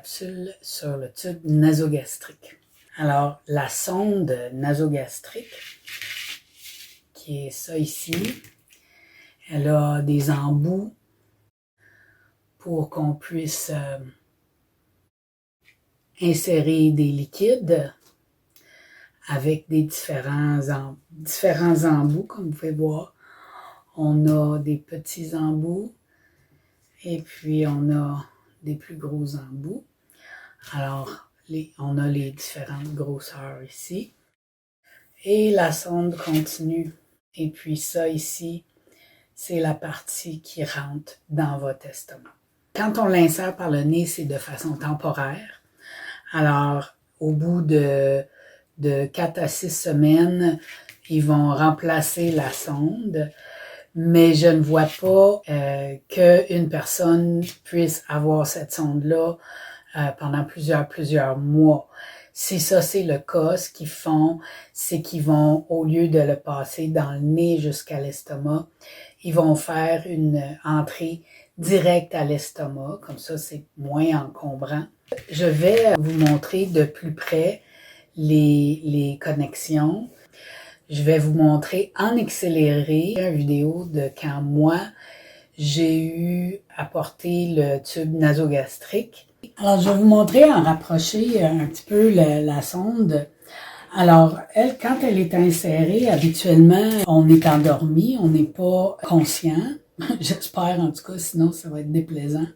capsule sur le tube nasogastrique. Alors, la sonde nasogastrique, qui est ça ici, elle a des embouts pour qu'on puisse insérer des liquides avec des différents embouts, comme vous pouvez voir. On a des petits embouts et puis on a des plus gros embouts. Alors, on a les différentes grosseurs ici. Et la sonde continue. Et puis ça ici, c'est la partie qui rentre dans votre estomac. Quand on l'insère par le nez, c'est de façon temporaire. Alors, au bout de 4 à 6 semaines, ils vont remplacer la sonde. Mais je ne vois pas qu'une personne puisse avoir cette sonde-là pendant plusieurs mois. Si ça, c'est le cas, ce qu'ils font, c'est qu'ils vont, au lieu de le passer dans le nez jusqu'à l'estomac, ils vont faire une entrée directe à l'estomac. Comme ça, c'est moins encombrant. Je vais vous montrer de plus près les connexions. Je vais vous montrer en accéléré une vidéo de quand moi, j'ai eu apporté le tube nasogastrique. Alors, je vais vous montrer en rapprocher un petit peu la sonde. Alors, elle, quand elle est insérée, habituellement, on est endormi, on n'est pas conscient. J'espère en tout cas, sinon ça va être déplaisant.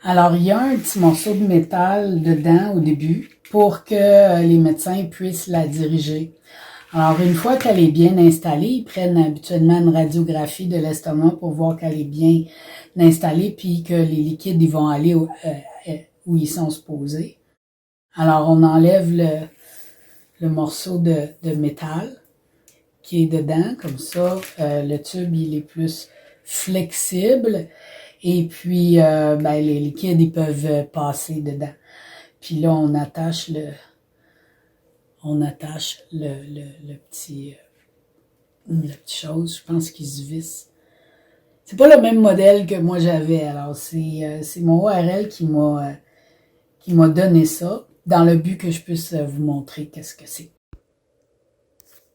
Alors, il y a un petit morceau de métal dedans au début pour que les médecins puissent la diriger. Alors, une fois qu'elle est bien installée, ils prennent habituellement une radiographie de l'estomac pour voir qu'elle est bien installée puis que les liquides ils vont aller où ils sont supposés. Alors, on enlève le morceau de métal qui est dedans. Comme ça, le tube, il est plus flexible et puis les liquides, ils peuvent passer dedans. Puis là, on attache le petit chose, je pense qu'il se visse. C'est pas le même modèle que moi j'avais, alors c'est mon ORL qui m'a donné ça, dans le but que je puisse vous montrer qu'est-ce que c'est.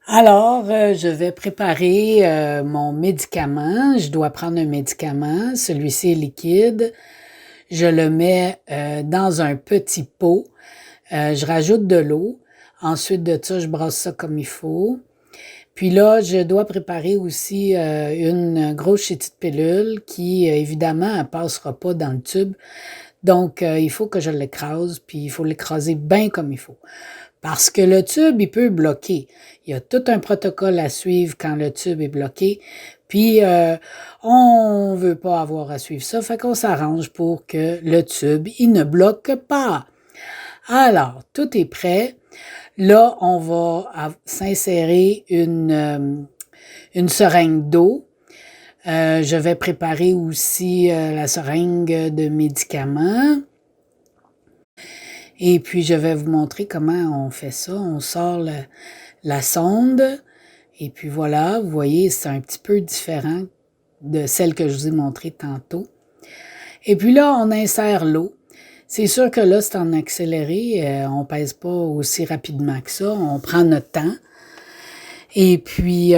Alors, je vais préparer mon médicament. Je dois prendre un médicament, celui-ci est liquide. Je le mets dans un petit pot. Je rajoute de l'eau. Ensuite de ça, je brasse ça comme il faut. Puis là, je dois préparer aussi une grosse petite pilule qui, évidemment, elle passera pas dans le tube. Donc, il faut que je l'écrase, puis il faut l'écraser bien comme il faut. Parce que le tube, il peut bloquer. Il y a tout un protocole à suivre quand le tube est bloqué. Puis, on veut pas avoir à suivre ça, fait qu'on s'arrange pour que le tube, il ne bloque pas. Alors, tout est prêt. Là, on va s'insérer une seringue d'eau. Je vais préparer aussi la seringue de médicaments. Et puis, je vais vous montrer comment on fait ça. On sort la sonde. Et puis voilà, vous voyez, c'est un petit peu différent de celle que je vous ai montrée tantôt. Et puis là, on insère l'eau. C'est sûr que là, c'est en accéléré. On pèse pas aussi rapidement que ça. On prend notre temps. Et puis,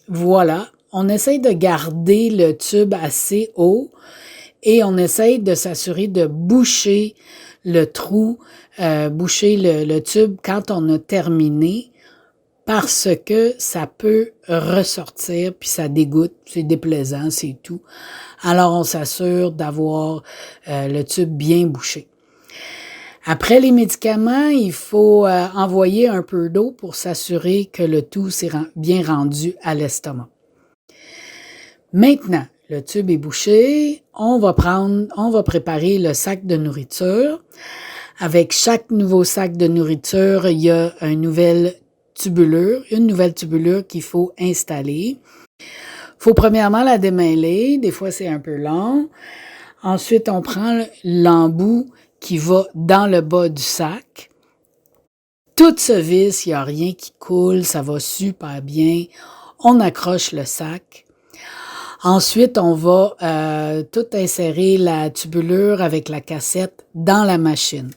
voilà. On essaye de garder le tube assez haut et on essaye de s'assurer de boucher le trou, boucher le tube quand on a terminé parce que ça peut ressortir puis ça dégoûte, c'est déplaisant, c'est tout. Alors, on s'assure d'avoir le tube bien bouché. Après les médicaments, il faut envoyer un peu d'eau pour s'assurer que le tout s'est bien rendu à l'estomac. Maintenant, le tube est bouché, on va préparer le sac de nourriture. Avec chaque nouveau sac de nourriture, il y a une nouvelle tubulure qu'il faut installer. Il faut premièrement la démêler, des fois c'est un peu long. Ensuite, on prend l'embout qui va dans le bas du sac. Tout se visse, il n'y a rien qui coule, ça va super bien. On accroche le sac. Ensuite, on va tout insérer la tubulure avec la cassette dans la machine.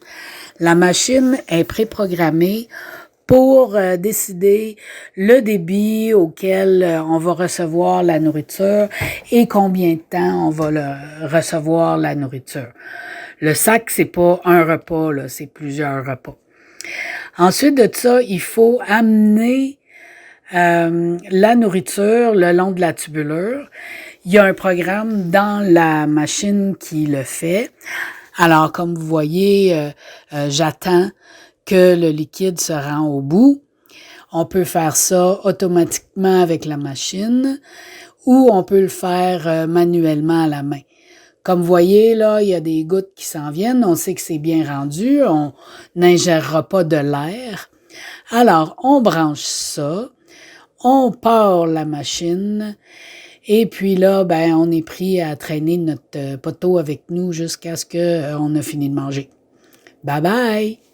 La machine est préprogrammée pour décider le débit auquel on va recevoir la nourriture et combien de temps on va recevoir la nourriture. Le sac, c'est pas un repas, là, c'est plusieurs repas. Ensuite de ça, il faut amener la nourriture le long de la tubulure. Il y a un programme dans la machine qui le fait. Alors, comme vous voyez, j'attends que le liquide se rend au bout. On peut faire ça automatiquement avec la machine ou on peut le faire manuellement à la main. Comme vous voyez, là, il y a des gouttes qui s'en viennent. On sait que c'est bien rendu. On n'ingérera pas de l'air. Alors, on branche ça. On part la machine. Et puis là, ben, on est pris à traîner notre poteau avec nous jusqu'à ce qu'on a fini de manger. Bye bye!